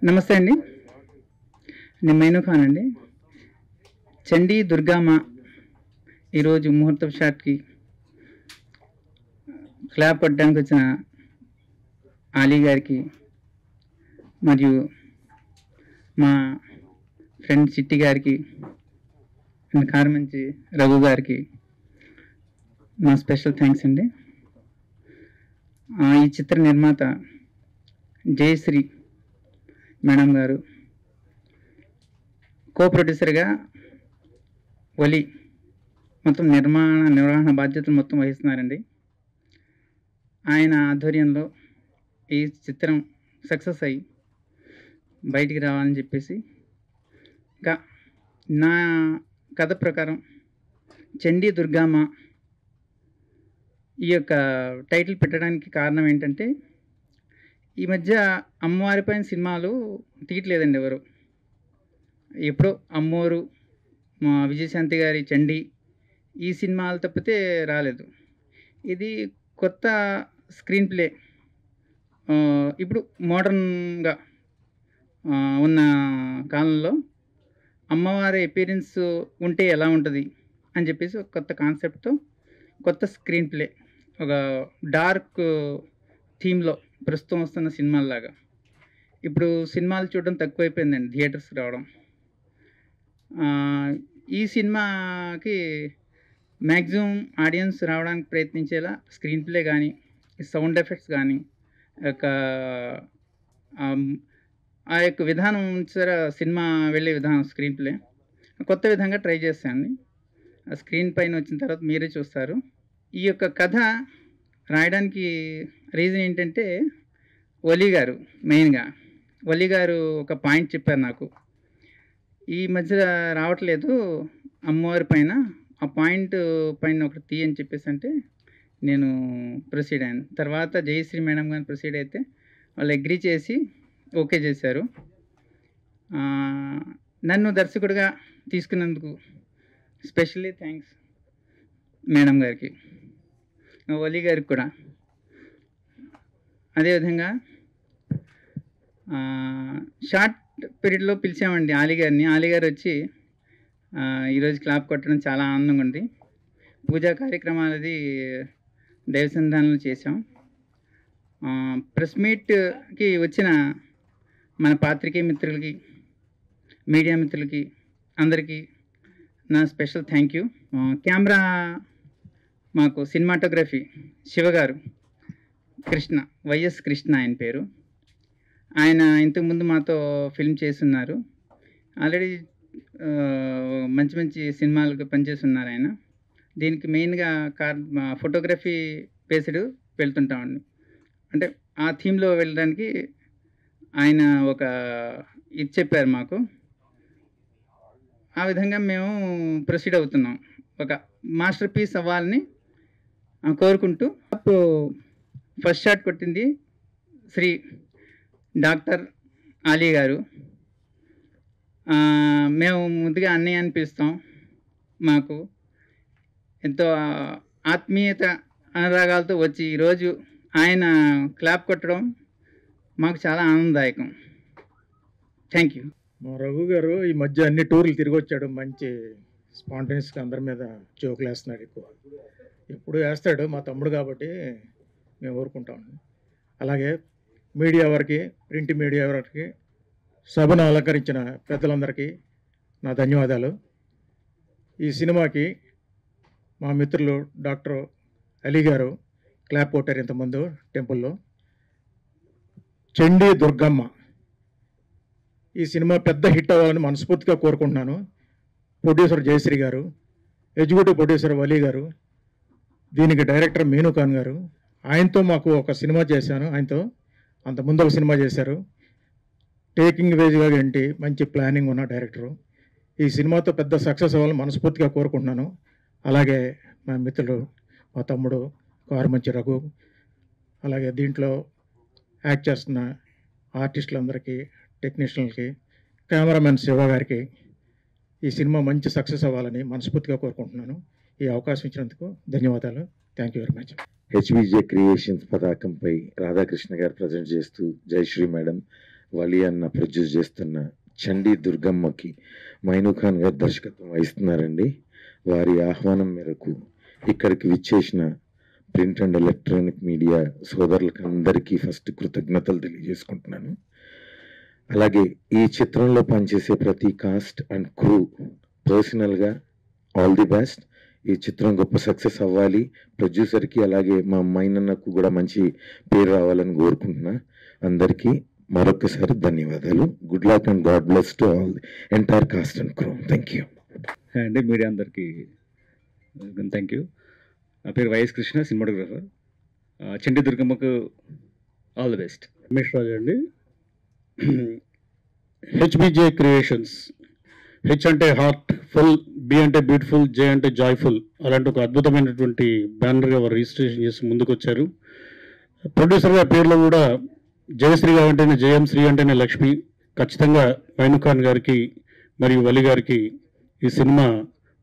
నమస్తే అండి. నేను మైనూ ఖాన్ అండి. చండీ దుర్గామ ఈరోజు ముహూర్తం షాట్కి క్లాప్ కొట్టడానికి వచ్చిన ఆలీ గారికి మరియు మా ఫ్రెండ్ చిట్టి గారికి అండ్ కారమంచి రఘు గారికి నా స్పెషల్ థ్యాంక్స్ అండి. ఈ చిత్ర నిర్మాత జయశ్రీ మేడం గారు, కో ప్రొడ్యూసర్గా వలి మొత్తం నిర్వహణ బాధ్యతలు మొత్తం వహిస్తున్నారండి. ఆయన ఆధ్వర్యంలో ఈ చిత్రం సక్సెస్ అయ్యి బయటికి రావాలని చెప్పేసి, ఇంకా నా కథ ప్రకారం చండీ దుర్గామ ఈ యొక్క టైటిల్ పెట్టడానికి కారణం ఏంటంటే, ఈ మధ్య అమ్మవారి పైన సినిమాలు తీయట్లేదండి ఎవరు. ఎప్పుడో అమ్మోరు, మా విజయశాంతి గారి చండీ ఈ సినిమాలు తప్పితే రాలేదు. ఇది కొత్త స్క్రీన్ ప్లే. ఇప్పుడు మోడర్న్గా ఉన్న కాలంలో అమ్మవారి అపీరెన్స్ ఉంటే ఎలా ఉంటుంది అని చెప్పేసి ఒక కొత్త కాన్సెప్ట్తో కొత్త స్క్రీన్ ప్లే, ఒక డార్క్ థీమ్లో ప్రస్తుతం వస్తున్న సినిమాల్లాగా. ఇప్పుడు సినిమాలు చూడడం తక్కువైపోయిందండి, థియేటర్స్కి రావడం. ఈ సినిమాకి మ్యాక్సిమం ఆడియన్స్ రావడానికి ప్రయత్నించేలా స్క్రీన్ ప్లే కానీ, సౌండ్ ఎఫెక్ట్స్ కానీ, ఆ యొక్క విధానం సరే, సినిమా వెళ్ళే విధానం స్క్రీన్ ప్లే కొత్త విధంగా ట్రై చేశాను. ఆ స్క్రీన్ పైన వచ్చిన తర్వాత మీరే చూస్తారు. ఈ యొక్క కథ రాయడానికి రీజన్ ఏంటంటే, వలి గారు మెయిన్గా వలి గారు ఒక పాయింట్ చెప్పారు నాకు, ఈ మధ్య రావట్లేదు అమ్మవారి పైన, ఆ పాయింట్ పైన ఒకటి తీయని చెప్పేసి అంటే నేను ప్రొసీడ్ అయ్యాను. తర్వాత జయశ్రీ మేడం గారిని ప్రొసీడ్ అయితే వాళ్ళు అగ్రీ చేసి ఓకే చేశారు. నన్ను దర్శకుడిగా తీసుకున్నందుకు స్పెషల్లీ థ్యాంక్స్ మేడం గారికి, వలి గారికి కూడా. అదేవిధంగా షార్ట్ పీరియడ్లో పిలిచామండి ఆలీ గారిని. ఆలీ గారు వచ్చి ఈరోజు క్లాప్ కొట్టడం చాలా ఆనందంగా ఉంది. పూజా కార్యక్రమాలది దైవసంధానంలో చేసాం. ప్రెస్ మీట్కి వచ్చిన మన పాత్రికేయ మిత్రులకి, మీడియా మిత్రులకి అందరికీ నా స్పెషల్ థ్యాంక్ యూ. కెమెరా మాకు సినిమాటోగ్రఫీ శివగారు, కృష్ణ, వైఎస్ కృష్ణ ఆయన పేరు. ఆయన ఇంతకుముందు మాతో ఫిల్మ్ చేస్తున్నారు. ఆల్రెడీ మంచి మంచి సినిమాలకు పనిచేస్తున్నారు ఆయన. దీనికి మెయిన్గా ఫోటోగ్రఫీ బేస్డ్ వెళ్తుంటామండి. అంటే ఆ థీమ్లో వెళ్ళడానికి ఆయన ఒక ఇది చెప్పారు మాకు. ఆ విధంగా మేము ప్రొసీడ్ అవుతున్నాం. ఒక మాస్టర్ పీస్ అవ్వాలని కోరుకుంటూ ఫస్ట్ షాట్ కొట్టింది శ్రీ డాక్టర్ ఆలీ గారు. మేము ముందుగా అన్నయ్య అని పిలుస్తాం. మాకు ఎంతో ఆత్మీయత అనురాగాలతో వచ్చి ఈరోజు ఆయన క్లాప్ కొట్టడం మాకు చాలా ఆనందదాయకం. Thank you. మా రఘు గారు ఈ మధ్య అన్ని టూర్లు తిరిగి వచ్చాడు. మంచి స్పాంటేనియస్గా అందరి మీద జోకులు వేస్తున్నాడు. ఎప్పుడు వేస్తాడు, మా తమ్ముడు కాబట్టి మేము ఊరుకుంటాం. అలాగే మీడియా వారికి, ప్రింట్ మీడియా వారికి, సభను అలంకరించిన పెద్దలందరికీ నా ధన్యవాదాలు. ఈ సినిమాకి మా మిత్రులు డాక్టర్ అలీ గారు క్లాప్ కొట్టారు ఇంతకుముందు టెంపుల్లో. చండీ దుర్గమ్మ ఈ సినిమా పెద్ద హిట్ అవ్వాలని మనస్ఫూర్తిగా కోరుకుంటున్నాను. ప్రొడ్యూసర్ జయశ్రీ గారు, ఎగ్జిక్యూటివ్ ప్రొడ్యూసర్ వలీ గారు, దీనికి డైరెక్టర్ మీనూ ఖాన్ గారు. ఆయనతో మాకు ఒక సినిమా చేశాను. ఆయనతో అంతకుముందు ఒక సినిమా చేశారు. టేకింగ్ వేజ్గా ఏంటి, మంచి ప్లానింగ్ ఉన్న డైరెక్టరు. ఈ సినిమాతో పెద్ద సక్సెస్ అవ్వాలని మనస్ఫూర్తిగా కోరుకుంటున్నాను. అలాగే మా మిత్రుడు, మా తమ్ముడు కారుమంచి రఘు, అలాగే దీంట్లో యాక్ట్ చేస్తున్న ఆర్టిస్టులందరికీ, టెక్నీషియన్లకి, కెమెరామెన్ శివ గారికి ఈ సినిమా మంచి సక్సెస్ అవ్వాలని మనస్ఫూర్తిగా కోరుకుంటున్నాను. ఈ అవకాశం ఇచ్చినందుకు ధన్యవాదాలు. Thank you very much. HBJ creations పతాకంపై రాధాకృష్ణ గారు ప్రజెంట్ చేస్తూ, జయశ్రీ మేడం, వలి అన్న ప్రొడ్యూస్ చేస్తున్న చండీ దుర్గమ్మకి మైనూ ఖాన్ గారు దర్శకత్వం వహిస్తున్నారండి. వారి ఆహ్వానం మేరకు ఇక్కడికి విచ్చేసిన ప్రింట్ అండ్ ఎలక్ట్రానిక్ మీడియా సోదరులకు అందరికీ ఫస్ట్ కృతజ్ఞతలు తెలియజేసుకుంటున్నాను. అలాగే ఈ చిత్రంలో పనిచేసే ప్రతి కాస్ట్ అండ్ క్రూ పర్సనల్గా ఆల్ ది బెస్ట్. ఈ చిత్రం గొప్ప సక్సెస్ అవ్వాలి, ప్రొడ్యూసర్కి అలాగే మా మైనన్నకు కూడా మంచి పేరు రావాలని కోరుకుంటున్నా. అందరికీ మరొకసారి ధన్యవాదాలు. Good luck and god bless to all entire cast and crew. Thank you అండి. మీడియా అందరికీ థ్యాంక్ యూ. నా పేరు వైఎస్ కృష్ణ, సినిమాటోగ్రాఫర్. చండీ దుర్గమ్మకు all the best. Ramesh Raju అండి. HBJ creations. హెచ్ అంటే హార్ట్ ఫుల్, బి అంటే బ్యూటిఫుల్, జే అంటే జాయ్ఫుల్, అలాంటి ఒక అద్భుతమైనటువంటి బ్యానర్గా వారు రిజిస్ట్రేషన్ చేసి ముందుకు వచ్చారు. ప్రొడ్యూసర్గా పేర్లో కూడా జయశ్రీ గారు అంటేనే జయం, శ్రీ అంటేనే లక్ష్మి. ఖచ్చితంగా మైనూ ఖాన్ గారికి మరియు వలి గారికి ఈ సినిమా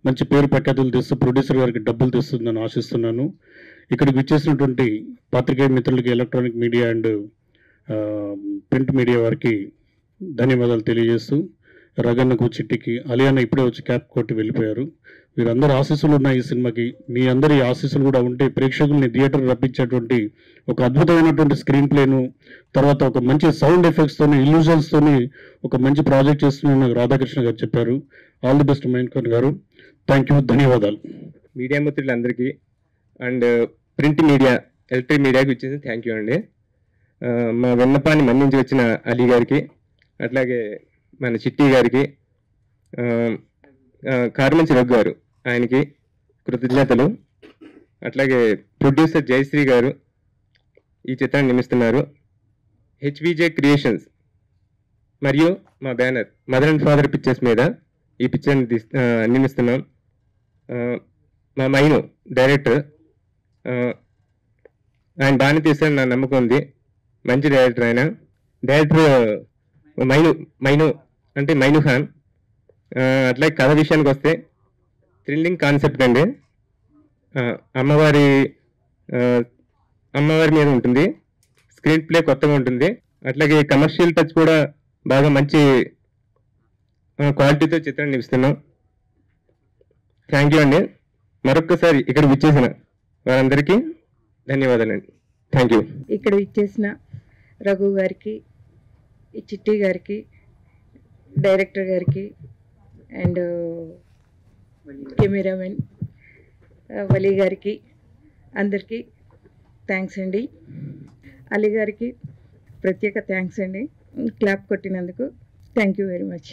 మంచి పేరు ప్రఖ్యాతులు తెస్తూ ప్రొడ్యూసర్ గారికి డబ్బులు తెస్తుందని ఆశిస్తున్నాను. ఇక్కడికి విచ్చేసినటువంటి పాత్రికేయ మిత్రులకి, electronic media and print media వారికి ధన్యవాదాలు తెలియజేస్తూ, రగన్నకు, చిట్టికి, అలియాన్న ఇప్పుడే వచ్చి క్యాప్ కొట్టి వెళ్ళిపోయారు. వీరందరి ఆశీస్సులు ఉన్నాయి ఈ సినిమాకి. మీ అందరి ఆశీస్సులు కూడా ఉంటే ప్రేక్షకుల్ని థియేటర్ రప్పించేటువంటి ఒక అద్భుతమైనటువంటి స్క్రీన్ ప్లేను, తర్వాత ఒక మంచి సౌండ్ ఎఫెక్ట్స్తోని, ఇల్యూజన్స్తోని ఒక మంచి ప్రాజెక్ట్ చేస్తున్న రాధాకృష్ణ గారు చెప్పారు. ఆల్ ది బెస్ట్ మైనూ ఖాన్ గారు. థ్యాంక్ యూ, ధన్యవాదాలు. మీడియా మిత్రులందరికీ అండ్ ప్రింట్ మీడియా, ఎలక్ట్రిక్ మీడియాకి ఇచ్చేసి థ్యాంక్ యూ అండి. మా విన్నపాన్ని మన్నించి వచ్చిన అలీ గారికి, అట్లాగే మన చిట్టి గారికి, కార్మంచి రఘు గారు, ఆయనకి కృతజ్ఞతలు. అట్లాగే ప్రొడ్యూసర్ జయశ్రీ గారు ఈ చిత్రాన్ని నిర్మిస్తున్నారు. హెచ్బిజే క్రియేషన్స్ మరియు మా banner mother and father pictures మీద ఈ పిక్చర్ని నిర్మిస్తున్నాం. మా మైను డైరెక్టర్, ఆయన బాగానే తీస్తారని నా నమ్మకం ఉంది. మంచి డైరెక్టర్ ఆయన. డైరెక్టర్ మైను అంటే మైనూ ఖాన్. అట్లాగే కథ విషయానికి వస్తే థ్రిల్లింగ్ కాన్సెప్ట్ అండి. అమ్మవారి మీద ఉంటుంది. స్క్రీన్ ప్లే కొత్తగా ఉంటుంది. అట్లాగే కమర్షియల్ టచ్ కూడా బాగా మంచి క్వాలిటీతో చిత్రాన్ని నిర్మిస్తున్నాం. థ్యాంక్ యూ అండి. మరొక్కసారి ఇక్కడ విచ్చేసిన వారందరికీ ధన్యవాదాలండి. Thank you. ఇక్కడ విచ్చేసిన రఘు గారికి, చిట్టి గారికి, డైరెక్టర్ గారికి అండ్ కెమెరామెన్ వలి గారికి అందరికీ థ్యాంక్స్ అండి. అలీ గారికి ప్రత్యేక థ్యాంక్స్ అండి, క్లాప్ కొట్టినందుకు. Thank you very much.